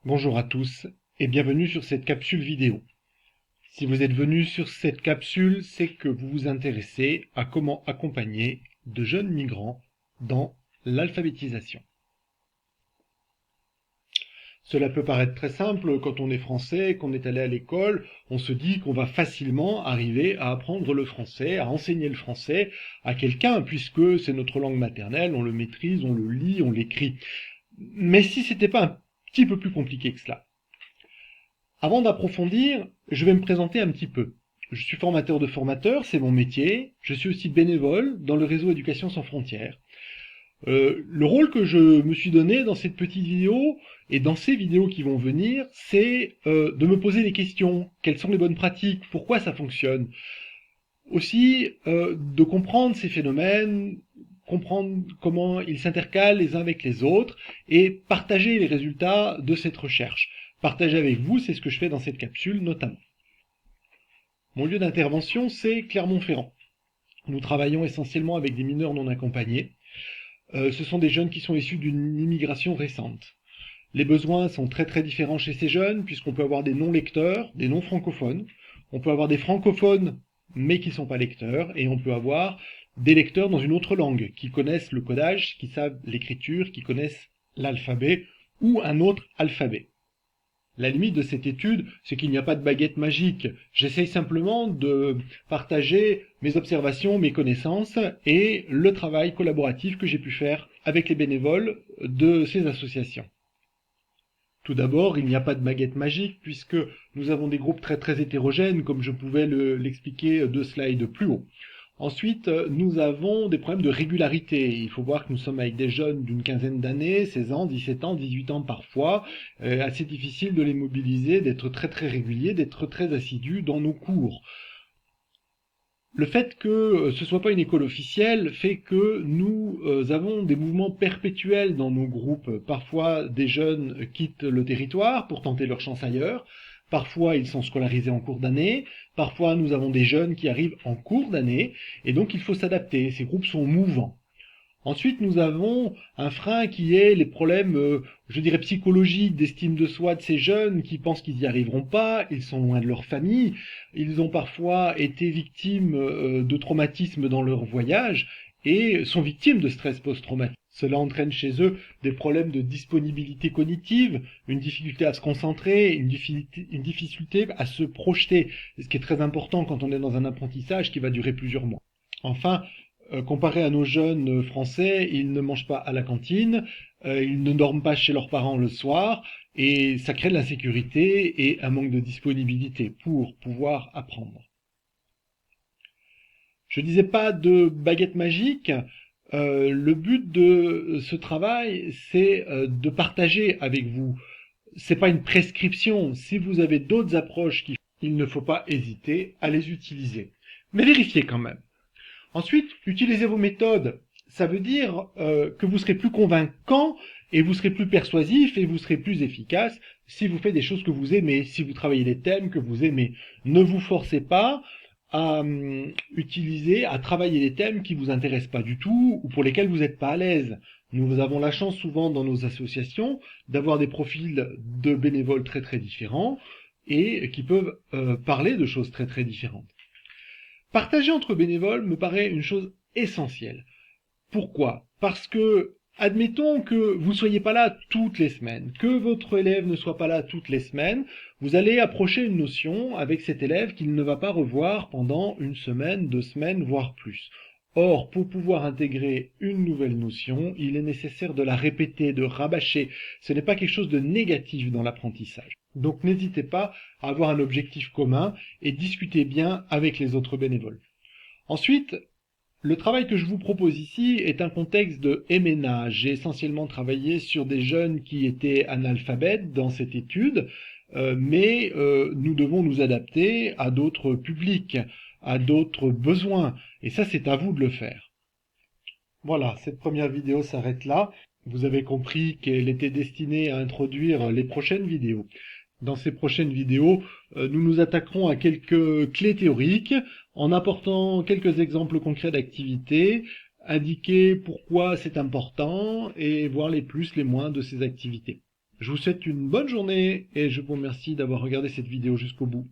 Bonjour à tous et bienvenue sur cette capsule vidéo. Si vous êtes venu sur cette capsule, c'est que vous vous intéressez à comment accompagner de jeunes migrants dans l'alphabétisation. Cela peut paraître très simple quand on est français, qu'on est allé à l'école, on se dit qu'on va facilement arriver à apprendre le français, à enseigner le français à quelqu'un puisque c'est notre langue maternelle, on le maîtrise, on le lit, on l'écrit. Mais si c'était pas un petit peu plus compliqué que cela? Avant d'approfondir, je vais me présenter un petit peu. Je suis formateur de formateurs, c'est mon métier. Je suis aussi bénévole dans le réseau Éducation sans frontières. Le rôle que je me suis donné dans cette petite vidéo et dans ces vidéos qui vont venir, c'est de me poser des questions. Quelles sont les bonnes pratiques? Pourquoi ça fonctionne? Aussi, de comprendre ces phénomènes, comprendre comment ils s'intercalent les uns avec les autres et partager les résultats de cette recherche. Partager avec vous, c'est ce que je fais dans cette capsule notamment. Mon lieu d'intervention, c'est Clermont-Ferrand. Nous travaillons essentiellement avec des mineurs non accompagnés. Ce sont des jeunes qui sont issus d'une immigration récente. Les besoins sont très très différents chez ces jeunes, puisqu'on peut avoir des non-lecteurs, des non-francophones. On peut avoir des francophones, mais qui ne sont pas lecteurs, et on peut avoir des lecteurs dans une autre langue, qui connaissent le codage, qui savent l'écriture, qui connaissent l'alphabet, ou un autre alphabet. La limite de cette étude, c'est qu'il n'y a pas de baguette magique. J'essaye simplement de partager mes observations, mes connaissances et le travail collaboratif que j'ai pu faire avec les bénévoles de ces associations. Tout d'abord, il n'y a pas de baguette magique puisque nous avons des groupes très très hétérogènes, comme je pouvais l'expliquer 2 slides plus haut. Ensuite, nous avons des problèmes de régularité. Il faut voir que nous sommes avec des jeunes d'une quinzaine d'années, 16 ans, 17 ans, 18 ans parfois. Assez difficile de les mobiliser, d'être très très réguliers, d'être très assidus dans nos cours. Le fait que ce soit pas une école officielle fait que nous avons des mouvements perpétuels dans nos groupes. Parfois, des jeunes quittent le territoire pour tenter leur chance ailleurs. Parfois, ils sont scolarisés en cours d'année. Parfois, nous avons des jeunes qui arrivent en cours d'année. Et donc, il faut s'adapter. Ces groupes sont mouvants. Ensuite, nous avons un frein qui est les problèmes, je dirais, psychologiques, d'estime de soi de ces jeunes qui pensent qu'ils n'y arriveront pas, ils sont loin de leur famille, ils ont parfois été victimes de traumatismes dans leur voyage et sont victimes de stress post-traumatique. Cela entraîne chez eux des problèmes de disponibilité cognitive, une difficulté à se concentrer, une difficulté à se projeter, ce qui est très important quand on est dans un apprentissage qui va durer plusieurs mois. Enfin, comparé à nos jeunes français, ils ne mangent pas à la cantine, ils ne dorment pas chez leurs parents le soir, et ça crée de l'insécurité et un manque de disponibilité pour pouvoir apprendre. Je disais pas de baguette magique. Le but de ce travail, c'est de partager avec vous. C'est pas une prescription. Si vous avez d'autres approches, il ne faut pas hésiter à les utiliser. Mais vérifiez quand même. Ensuite, utilisez vos méthodes. Ça veut dire que vous serez plus convaincant et vous serez plus persuasif et vous serez plus efficace si vous faites des choses que vous aimez, si vous travaillez les thèmes que vous aimez. Ne vous forcez pas à utiliser, à travailler les thèmes qui vous intéressent pas du tout ou pour lesquels vous n'êtes pas à l'aise. Nous avons la chance souvent dans nos associations d'avoir des profils de bénévoles très très différents et qui peuvent parler de choses très très différentes. Partager entre bénévoles me paraît une chose essentielle. Pourquoi? Parce que, admettons que vous ne soyez pas là toutes les semaines, que votre élève ne soit pas là toutes les semaines, vous allez approcher une notion avec cet élève qu'il ne va pas revoir pendant 1 semaine, 2 semaines, voire plus. Or, pour pouvoir intégrer une nouvelle notion, il est nécessaire de la répéter, de rabâcher. Ce n'est pas quelque chose de négatif dans l'apprentissage. Donc n'hésitez pas à avoir un objectif commun et discutez bien avec les autres bénévoles. Ensuite, le travail que je vous propose ici est un contexte de MNA. J'ai essentiellement travaillé sur des jeunes qui étaient analphabètes dans cette étude, mais nous devons nous adapter à d'autres publics, à d'autres besoins, et ça c'est à vous de le faire. Voilà, cette première vidéo s'arrête là. Vous avez compris qu'elle était destinée à introduire les prochaines vidéos. Dans ces prochaines vidéos, nous nous attaquerons à quelques clés théoriques en apportant quelques exemples concrets d'activités, indiquer pourquoi c'est important et voir les plus, les moins de ces activités. Je vous souhaite une bonne journée et je vous remercie d'avoir regardé cette vidéo jusqu'au bout.